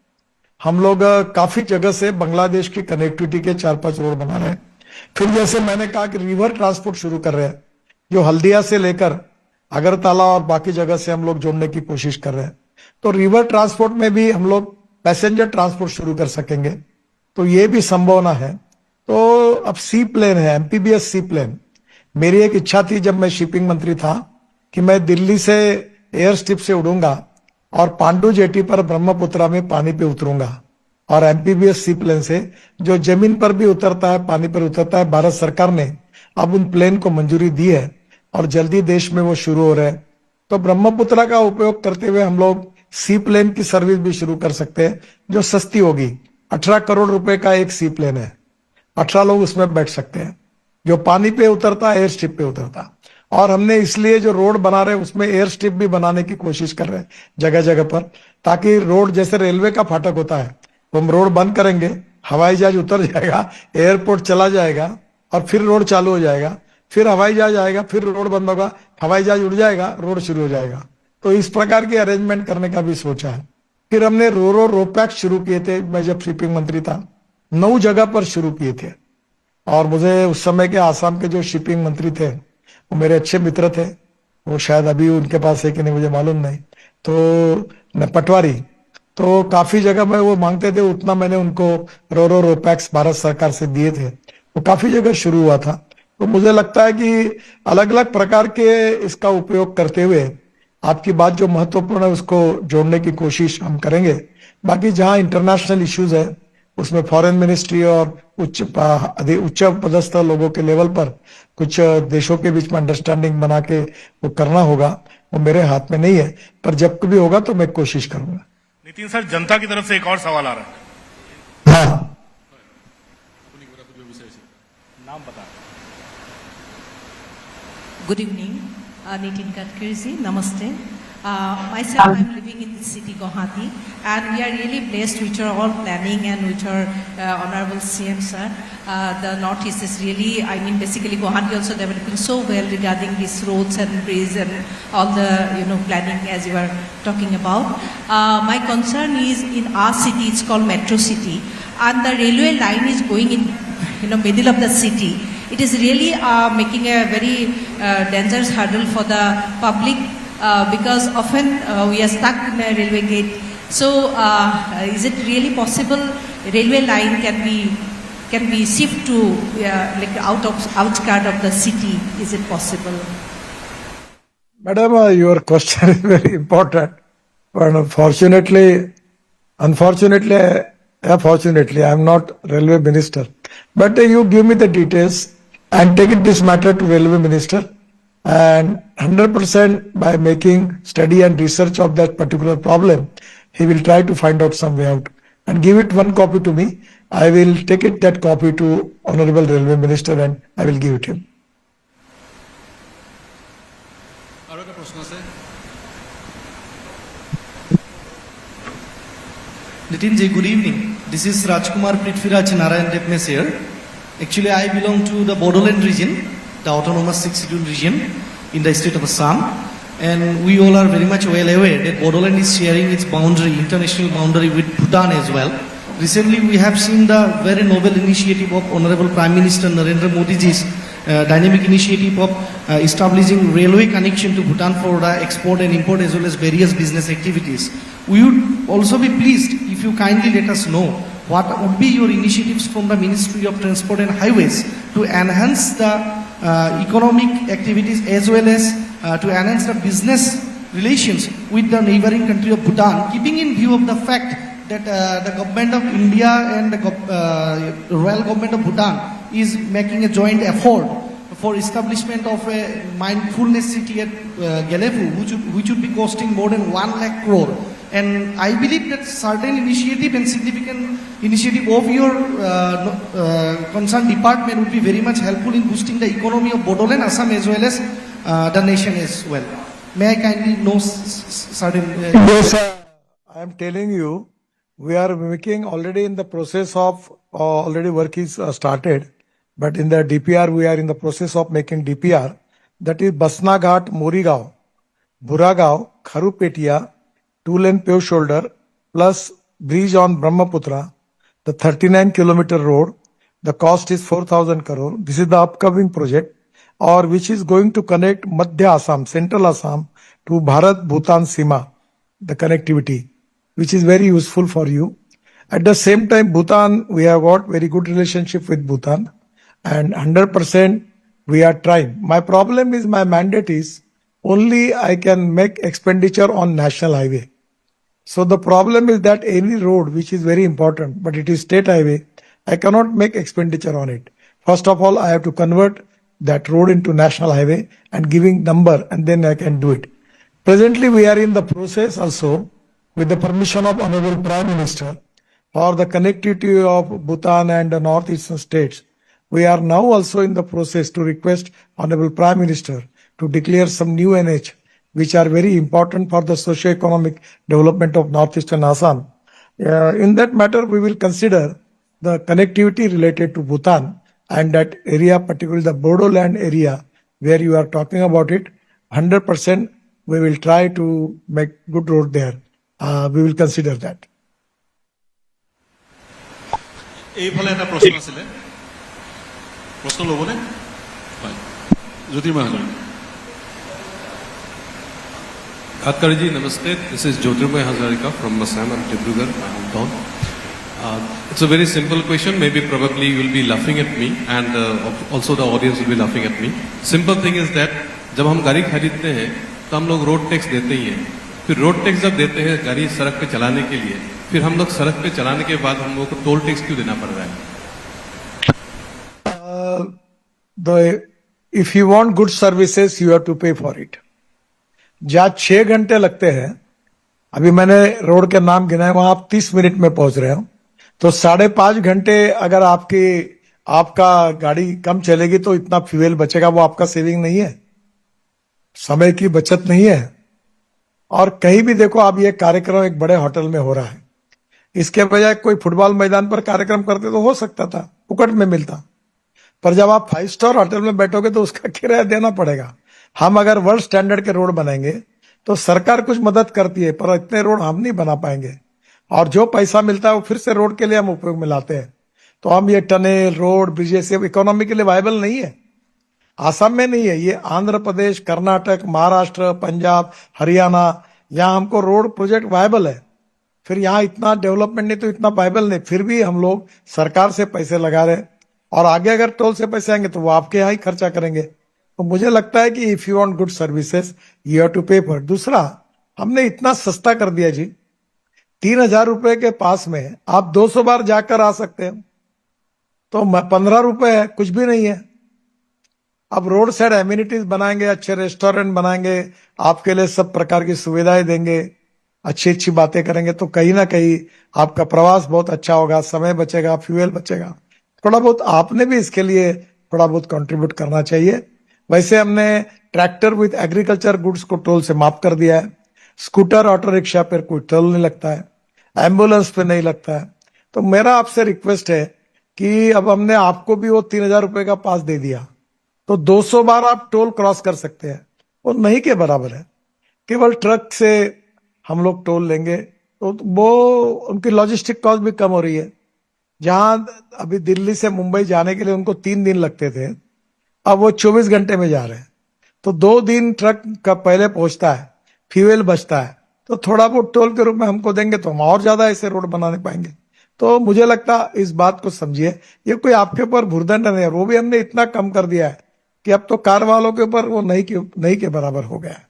हम लोग काफी जगह से बांग्लादेश की कनेक्टिविटी के 4-5 रोड बना रहे हैं। फिर जैसे मैंने कहा कि रिवर ट्रांसपोर्ट शुरू कर रहे हैं, जो हल्दिया से लेकर अगरतला और बाकी जगह से हम लोग जोड़ने की कोशिश कर रहे हैं। तो रिवर ट्रांसपोर्ट में भी हम लोग पैसेंजर ट्रांसपोर्ट शुरू कर सकेंगे, तो ये भी संभावना है। तो अब सी प्लेन है, एमपीबीएस सी प्लेन। मेरी एक इच्छा थी जब मैं शिपिंग मंत्री था कि मैं दिल्ली से एयर स्ट्रिप से उड़ूंगा और पांडु जेटी पर ब्रह्मपुत्रा में पानी पे उतरूंगा और एमपीबीएस सी प्लेन से जो जमीन पर भी उतरता है, पानी पर उतरता है। भारत सरकार ने अब उन प्लेन को मंजूरी दी है और जल्दी देश में वो शुरू हो रहे हैं। तो ब्रह्मपुत्रा का उपयोग करते हुए हम लोग सी प्लेन की सर्विस भी शुरू कर सकते हैं जो सस्ती होगी। 18 करोड़ रुपए का एक सी प्लेन है, 18 लोग उसमें बैठ सकते हैं, जो पानी पे उतरता, एयर स्ट्रिप पे उतरता। और हमने इसलिए जो रोड बना रहे हैं उसमें एयर स्ट्रिप भी बनाने की कोशिश कर रहे हैं जगह जगह पर, ताकि रोड जैसे रेलवे का फाटक होता है, तो हम रोड बंद करेंगे, हवाई जहाज उतर जाएगा, एयरपोर्ट चला जाएगा और फिर रोड चालू हो जाएगा, फिर हवाई जहाज आएगा, फिर रोड बंद होगा, हवाई जहाज उड़ जाएगा, रोड शुरू हो जाएगा। तो इस प्रकार की अरेंजमेंट करने का भी सोचा है। फिर हमने रोपैक्स शुरू किए थे, मैं जब शिपिंग मंत्री था 9 जगह पर शुरू किए थे। और मुझे उस समय के आसाम के जो शिपिंग मंत्री थे वो मेरे अच्छे मित्र थे, वो शायद अभी उनके पास है कि नहीं मुझे मालूम नहीं, तो पटवारी, तो काफी जगह में वो मांगते थे, उतना मैंने उनको रोपैक्स भारत सरकार से दिए थे, वो काफी जगह शुरू हुआ था। तो मुझे लगता है कि अलग अलग प्रकार के इसका उपयोग करते हुए आपकी बात जो महत्वपूर्ण है उसको जोड़ने की कोशिश हम करेंगे। बाकी जहां इंटरनेशनल इश्यूज है उसमें फॉरेन मिनिस्ट्री और उच्च पदस्थ लोगों के लेवल पर कुछ देशों के बीच में अंडरस्टैंडिंग बना के वो करना होगा, वो मेरे हाथ में नहीं है, पर जब कभी होगा तो मैं कोशिश करूंगा। नितिन सर, जनता की तरफ से एक और सवाल आ रहा है। हाँ, नाम बता। Good evening, Nitin Gadkari ji, namaste. Myself, I'm living in the city Guwahati, and we are really blessed with your all planning and with your honorable CM sir. The Northeast is really, I mean, basically Guwahati also developing so well regarding these roads and bridges and all the planning as you are talking about. My concern is in our city, it's called Metro City, and the railway line is going in middle of the city. It is really making a very dangerous hurdle for the public because often we are stuck in a railway gate. So is it really possible railway line can be shift to like outskirt of the city? Is it possible? Madam, your question is very important, but unfortunately, I am not railway minister. But you give me the details and take it this matter to railway minister, and 100% by making study and research of that particular problem, he will try to find out some way out and give it one copy to me. I will take it that copy to honorable railway minister and I will give it him. আৰু এটা প্ৰশ্ন আছে। Nitin ji, good evening. This is Rajkumar Prithviraj Narayan Depmes here. Actually, I belong to the Bodoland region, the autonomous 6 schedule region in the state of Assam. And we all are very much well aware that Bodoland is sharing its boundary, international boundary with Bhutan as well. Recently, we have seen the very noble initiative of Honorable Prime Minister Narendra Modi ji's dynamic initiative of establishing railway connection to Bhutan for the export and import as well as various business activities. We would also be pleased if you kindly let us know what would be your initiatives from the Ministry of Transport and Highways to enhance the economic activities as well as to enhance the business relations with the neighboring country of Bhutan, keeping in view of the fact that the government of India and the royal government of Bhutan is making a joint effort for establishment of a mindfulness city at Gelefu, which would be costing more than 1 lakh crore. And I believe that certain initiative and significant initiative of your concerned department would be very much helpful in boosting the economy of Bodoland, Assam as well as the nation as well. May I kindly know certain... Yes, I am telling you, we are making already in the process of, already work is started, but in the DPR, we are in the process of making DPR, that is Basna Ghat, Morigaon, Buragaon, Kharupetia, 2-lane paved shoulder, plus bridge on Brahmaputra, the 39-kilometer road. The cost is 4,000 crore. This is the upcoming project, or which is going to connect Madhya Assam, Central Assam, to Bharat-Bhutan Sima, the connectivity, which is very useful for you. At the same time, Bhutan, we have got very good relationship with Bhutan, and 100% we are trying. My problem is, my mandate is, only I can make expenditure on national highway. So the problem is that any road which is very important, but it is state highway, I cannot make expenditure on it. First of all, I have to convert that road into national highway and giving number, and then I can do it. Presently, we are in the process also, with the permission of Honorable Prime Minister, for the connectivity of Bhutan and the northeastern states. We are now also in the process to request Honorable Prime Minister to declare some new NH, which are very important for the socio-economic development of northeastern Assam. In that matter, we will consider the connectivity related to Bhutan and that area, particularly the Bodoland area where you are talking about it. 100% we will try to make good road there. We will consider that. এইফালে এটা প্ৰশ্ন আছিলে, প্ৰশ্ন ল'বনে? হয়, Jyotirmoy Hazarika. Gadkari ji, namaste. This is Jyotirmoy Hazarika from Assam and Dibrugarh, my hometown. It's a very simple question. Maybe probably you will be laughing at me, and also the audience will be laughing at me. Simple thing is that जब हम गाड़ी खरीदते हैं तो हम लोग road tax देते ही हैं. फिर रोड टैक्स जब देते हैं गाड़ी सड़क पे चलाने के लिए, फिर हम लोग सड़क पे चलाने के बाद हम लोग को टोल टैक्स क्यों देना पड़ रहा है? If you want good services, you have to pay for it. जहाँ 6 घंटे लगते हैं, अभी मैंने रोड के नाम गिनाए, वहां आप 30 मिनट में पहुंच रहे हो, तो 5.5 घंटे अगर आपका गाड़ी कम चलेगी तो इतना फ्यूल बचेगा, वो आपका सेविंग नहीं है, समय की बचत नहीं है. और कहीं भी देखो, आप ये कार्यक्रम एक बड़े होटल में हो रहा है, इसके बजाय कोई फुटबॉल मैदान पर कार्यक्रम करते तो हो सकता था, फुकट में मिलता. पर जब आप 5 स्टार होटल में बैठोगे तो उसका किराया देना पड़ेगा. हम अगर वर्ल्ड स्टैंडर्ड के रोड बनाएंगे तो सरकार कुछ मदद करती है, पर इतने रोड हम नहीं बना पाएंगे, और जो पैसा मिलता है वो फिर से रोड के लिए हम उपयोग में लाते हैं. तो हम ये टनल, रोड, ब्रिजेस इकोनॉमी के लिए वायबल नहीं है. आसाम में नहीं है, ये आंध्र प्रदेश, कर्नाटक, महाराष्ट्र, पंजाब, हरियाणा, यहाँ हमको रोड प्रोजेक्ट वायबल है. फिर यहाँ इतना डेवलपमेंट नहीं तो इतना वायबल नहीं, फिर भी हम लोग सरकार से पैसे लगा रहे, और आगे अगर टोल से पैसे आएंगे तो वो आपके यहाँ ही खर्चा करेंगे. तो मुझे लगता है कि if you want good services you have to pay for. दूसरा, हमने इतना सस्ता कर दिया जी, 3,000 रुपए के पास में आप 200 बार जाकर आ सकते हो, तो 15 रुपए है, कुछ भी नहीं है. अब रोड साइड एम्यूनिटीज बनाएंगे, अच्छे रेस्टोरेंट बनाएंगे, आपके लिए सब प्रकार की सुविधाएं देंगे, अच्छी अच्छी बातें करेंगे, तो कहीं ना कहीं आपका प्रवास बहुत अच्छा होगा, समय बचेगा, फ्यूल बचेगा. थोड़ा बहुत आपने भी इसके लिए थोड़ा बहुत कंट्रीब्यूट करना चाहिए. वैसे हमने ट्रैक्टर विद एग्रीकल्चर गुड्स को टोल से माफ कर दिया है, स्कूटर, ऑटो रिक्शा पर कोई टोल नहीं लगता है, एम्बुलेंस पे नहीं लगता है. तो मेरा आपसे रिक्वेस्ट है कि अब हमने आपको भी वो 3,000 रुपए का पास दे दिया, तो 200 बार आप टोल क्रॉस कर सकते हैं, वो नहीं के बराबर है. केवल ट्रक से हम लोग टोल लेंगे तो वो उनकी लॉजिस्टिक कॉस्ट भी कम हो रही है. जहां अभी दिल्ली से मुंबई जाने के लिए उनको 3 दिन लगते थे, अब वो 24 घंटे में जा रहे हैं. तो 2 दिन ट्रक का पहले पहुंचता है, फ्यूल बचता है, तो थोड़ा बहुत टोल के रूप में हमको देंगे तो हम और ज्यादा ऐसे रोड बनाने पाएंगे. तो मुझे लगता है इस बात को समझिए, ये कोई आपके ऊपर भुर्दंड नहीं है, वो भी हमने इतना कम कर दिया है कि अब तो कार वालों के ऊपर वो नहीं के बराबर हो गया है.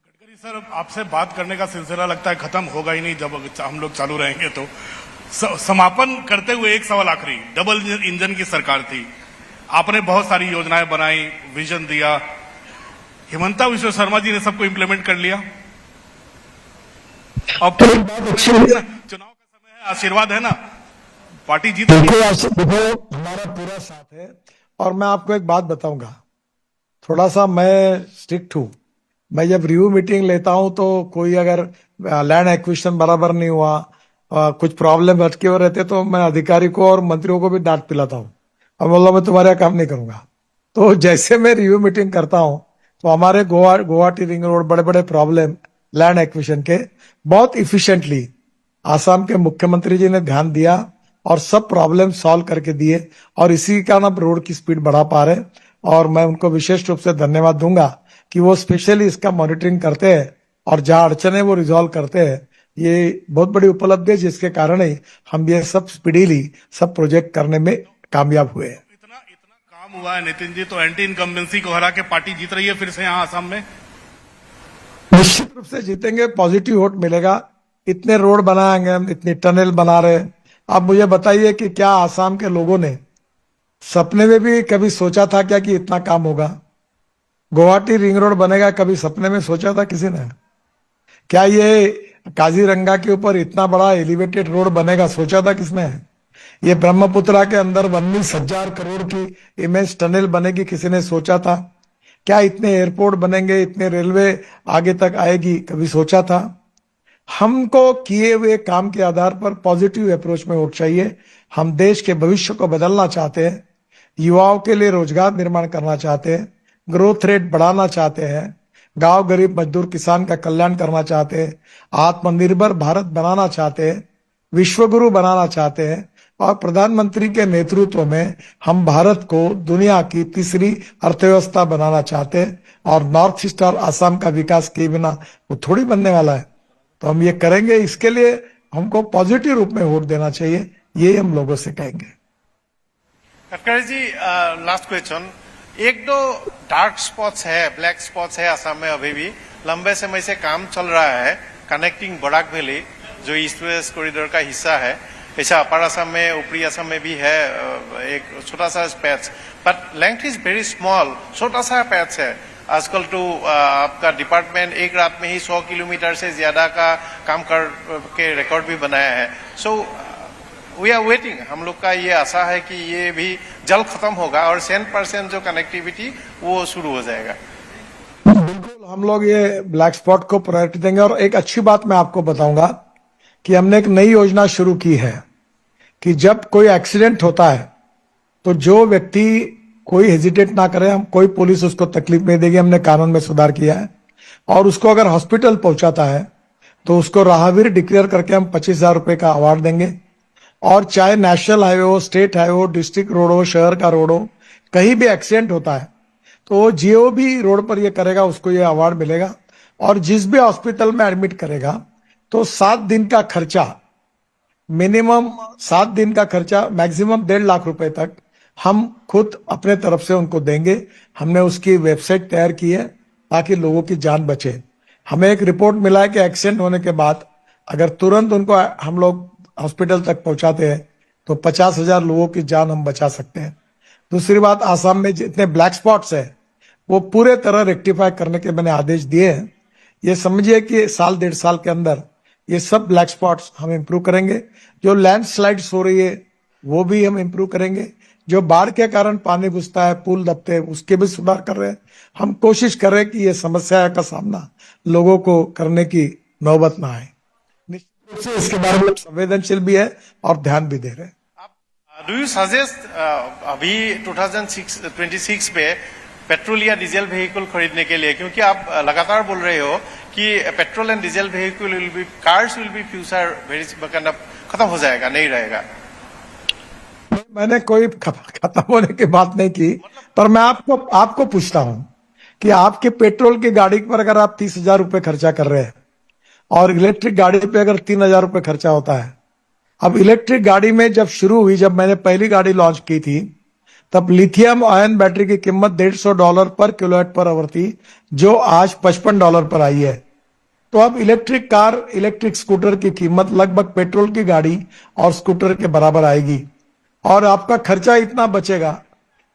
गडकरी सर, अब आपसे बात करने का सिलसिला लगता है खत्म होगा ही नहीं जब हम लोग चालू रहेंगे. तो समापन करते हुए एक सवाल आखिरी. डबल इंजन की सरकार थी, आपने बहुत सारी योजनाएं बनाई, विजन दिया, हिमंता विश्व शर्मा जी ने सबको इंप्लीमेंट कर लिया. अब चुनाव का समय है, आशीर्वाद है ना, पार्टी जीत रही है. देखो, हमारा पूरा साथ है. और मैं आपको एक बात बताऊंगा, थोड़ा सा मैं स्ट्रिक्ट हूं. मैं जब रिव्यू मीटिंग लेता हूं तो कोई अगर लैंड एक्विजिशन बराबर नहीं हुआ, कुछ प्रॉब्लम अटके हुए रहते, तो मैं अधिकारी को और मंत्रियों को भी डांट पिलाता हूं, और बोला मैं तुम्हारा काम नहीं करूंगा. तो जैसे मैं रिव्यू मीटिंग करता हूं तो हमारे गुवाहाटी रिंग रोड बड़े बड़े प्रॉब्लम लैंड एक्विजिशन के बहुत इफिशिएंटली आसाम के मुख्यमंत्री जी ने ध्यान दिया और सब प्रॉब्लम सॉल्व करके दिए, और इसी कारण अब रोड की स्पीड बढ़ा पा रहे. और मैं उनको विशेष रूप से धन्यवाद दूंगा कि वो स्पेशली इसका मॉनिटरिंग करते हैं और जहां अड़चने वो रिजॉल्व करते हैं. ये बहुत बड़ी उपलब्धि है, जिसके कारण ही हम ये सब स्पीडीली सब प्रोजेक्ट करने में कामयाब हुए हैं. इतना काम हुआ है नितिन जी, तो एंटी इनकम्बेंसी को हरा के पार्टी जीत रही है फिर से यहाँ आसाम में. निश्चित रूप से जीतेंगे, पॉजिटिव वोट मिलेगा. इतने रोड बनाएंगे हम, इतनी टनल बना रहे. आप मुझे बताइए कि क्या आसाम के लोगों ने सपने में भी कभी सोचा था क्या कि इतना काम होगा? गुवाहाटी रिंग रोड बनेगा, कभी सपने में सोचा था किसी ने? क्या ये काजीरंगा के ऊपर इतना बड़ा एलिवेटेड रोड बनेगा, सोचा था किसने? ये ब्रह्मपुत्रा के अंदर 19,000 करोड़ की इमेज टनल बनेगी, किसी ने सोचा था? क्या इतने एयरपोर्ट बनेंगे, इतने रेलवे आगे तक आएगी, कभी सोचा था? हमको किए हुए काम के आधार पर पॉजिटिव अप्रोच में वोट चाहिए. हम देश के भविष्य को बदलना चाहते हैं, युवाओं के लिए रोजगार निर्माण करना चाहते हैं, ग्रोथ रेट बढ़ाना चाहते हैं, गांव गरीब मजदूर किसान का कल्याण करना चाहते हैं, आत्मनिर्भर भारत बनाना चाहते हैं, विश्वगुरु बनाना चाहते हैं, और प्रधानमंत्री के नेतृत्व में हम भारत को दुनिया की तीसरी अर्थव्यवस्था बनाना चाहते हैं. और नॉर्थ ईस्ट और असम का विकास किए बिना वो थोड़ी बनने वाला है। तो हम ये करेंगे, इसके लिए हमको पॉजिटिव रूप में वोट देना चाहिए, ये हम लोगों से कहेंगे। गडकरी जी, लास्ट क्वेश्चन, एक दो डार्क स्पॉट्स है, ब्लैक स्पॉट्स है असम में अभी भी। लंबे समय से काम चल रहा है कनेक्टिंग बराक वैली, जो ईस्ट वेस्ट कॉरिडोर का हिस्सा है। ऐसा अपर असम में, ऊपरी असम में भी है एक छोटा सा patch, but length is very small, छोटा सा पैच है। आजकल तो आपका डिपार्टमेंट एक रात में ही 100 किलोमीटर से ज्यादा का काम कर के रिकॉर्ड भी बनाया है। सो वी आर वेटिंग, हम लोग का ये आशा है कि ये भी जल्द खत्म होगा और 100% जो कनेक्टिविटी वो शुरू हो जाएगा। बिल्कुल, हम लोग ये ब्लैक स्पॉट को प्रायोरिटी देंगे। और एक अच्छी बात मैं आपको बताऊंगा कि हमने एक नई योजना शुरू की है कि जब कोई एक्सीडेंट होता है तो जो व्यक्ति कोई हेजिटेट ना करे, हम कोई पुलिस उसको तकलीफ नहीं देगी, हमने कानून में सुधार किया है। और उसको अगर हॉस्पिटल पहुंचाता है तो उसको राहवीर डिक्लेयर करके हम 25,000 रुपए का अवार्ड देंगे। और चाहे नेशनल हाईवे हो, स्टेट हाईवे हो, डिस्ट्रिक्ट रोड हो, शहर का रोड हो, कहीं भी एक्सीडेंट होता है तो जो भी रोड पर ये करेगा उसको ये अवार्ड मिलेगा। और जिस भी हॉस्पिटल में एडमिट करेगा तो 7 दिन का खर्चा, मिनिमम 7 दिन का खर्चा, मैक्सिमम 1.5 लाख रुपए तक हम खुद अपने तरफ से उनको देंगे। हमने उसकी वेबसाइट तैयार की है ताकि लोगों की जान बचे। हमें एक रिपोर्ट मिला है कि एक्सीडेंट होने के बाद अगर तुरंत उनको हम लोग हॉस्पिटल तक पहुंचाते हैं तो 50,000 लोगों की जान हम बचा सकते हैं। दूसरी बात, आसाम में जितने ब्लैक स्पॉट्स है वो पूरे तरह रेक्टिफाई करने के मैंने आदेश दिए हैं। ये समझिए कि साल 1.5 साल के अंदर ये सब ब्लैक स्पॉट्स हम इंप्रूव करेंगे। जो लैंडस्लाइड्स हो रही है वो भी हम इंप्रूव करेंगे। जो बाढ़ के कारण पानी घुसता है, पुल दबते हैं, उसके भी सुधार कर रहे हैं। हम कोशिश कर रहे हैं कि ये समस्या का सामना लोगों को करने की नौबत ना आए। निश्चित रूप से इसके बारे में संवेदनशील भी है और ध्यान भी दे रहे हैं। डू यू सजेस्ट अभी 2026 पे पेट्रोल या डीजल व्हीकल खरीदने के लिए, क्योंकि आप लगातार बोल रहे हो कि petrol and diesel vehicle will be, cars will be future very खत्म हो जाएगा, नहीं रहेगा। मैंने कोई खत्म होने की बात नहीं की, पर मैं आपको पूछता हूं कि आपके पेट्रोल की गाड़ी पर अगर आप 30,000 रुपए खर्चा कर रहे हैं और इलेक्ट्रिक गाड़ी पे अगर 3,000 रुपए खर्चा होता है। अब इलेक्ट्रिक गाड़ी में जब शुरू हुई, जब मैंने पहली गाड़ी लॉन्च की थी, तब लिथियम आयन बैटरी की कीमत $150 पर किलोवाट पर आवर थी, जो आज $55 पर आई है। तो अब इलेक्ट्रिक कार, इलेक्ट्रिक स्कूटर की कीमत लगभग पेट्रोल की गाड़ी और स्कूटर के बराबर आएगी और आपका खर्चा इतना बचेगा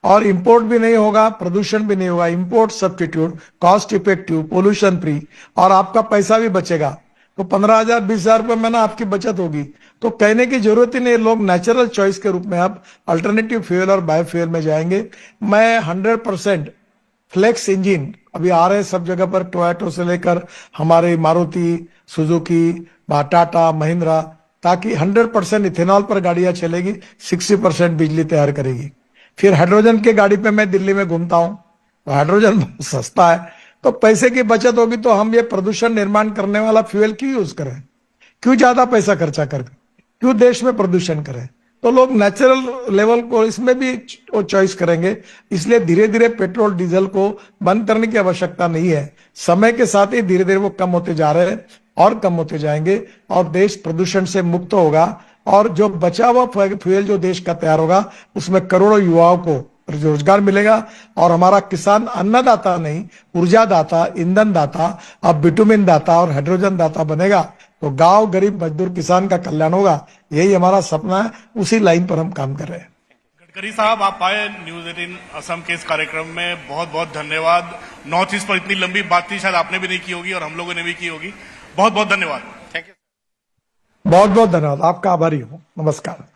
और इंपोर्ट भी नहीं होगा, प्रदूषण भी नहीं होगा। Import substitute, cost effective, pollution free, और आपका पैसा भी बचेगा। तो 15,000 20,000 रुपए में ना आपकी बचत होगी। तो कहने की जरूरत ही नहीं, लोग नेचुरल चॉइस के रूप में अब अल्टरनेटिव फ्यूल और बायोफ्यूल में जाएंगे। मैं 100% फ्लेक्स इंजन अभी आ रहे हैं सब जगह पर, टोयोटा से लेकर हमारे मारुति, सुजुकी, टाटा, महिंद्रा, ताकि 100% इथेनॉल पर गाड़ियां चलेगी, 60% बिजली तैयार करेगी। फिर हाइड्रोजन की गाड़ी पे मैं दिल्ली में घूमता हूं, तो हाइड्रोजन सस्ता है, तो पैसे की बचत होगी। तो हम ये प्रदूषण निर्माण करने वाला फ्यूल क्यों यूज करें, क्यों ज्यादा पैसा खर्चा करें, क्यों देश में प्रदूषण करें। तो लोग नेचुरल लेवल को इसमें भी वो चॉइस करेंगे। इसलिए धीरे धीरे पेट्रोल डीजल को बंद करने की आवश्यकता नहीं है। समय के साथ ही धीरे धीरे वो कम होते जा रहे हैं और कम होते जाएंगे और देश प्रदूषण से मुक्त होगा। और जो बचा हुआ फ्यूल जो देश का तैयार होगा उसमें करोड़ों युवाओं को रोजगार मिलेगा। और हमारा किसान अन्नदाता नहीं, ऊर्जा दाता, ईंधन दाता, अब बिटुमिन दाता और हाइड्रोजन दाता बनेगा। तो गांव, गरीब, मजदूर, किसान का कल्याण होगा। यही हमारा सपना है, उसी लाइन पर हम काम कर रहे हैं। गडकरी साहब, आप आए न्यूज 18 असम के इस कार्यक्रम में, बहुत बहुत धन्यवाद। नॉर्थ ईस्ट पर इतनी लंबी बात थी, शायद आपने भी नहीं की होगी और हम लोगों ने भी की होगी। बहुत बहुत धन्यवाद। Thank you. बहुत बहुत धन्यवाद, आपका आभारी हूँ। नमस्कार।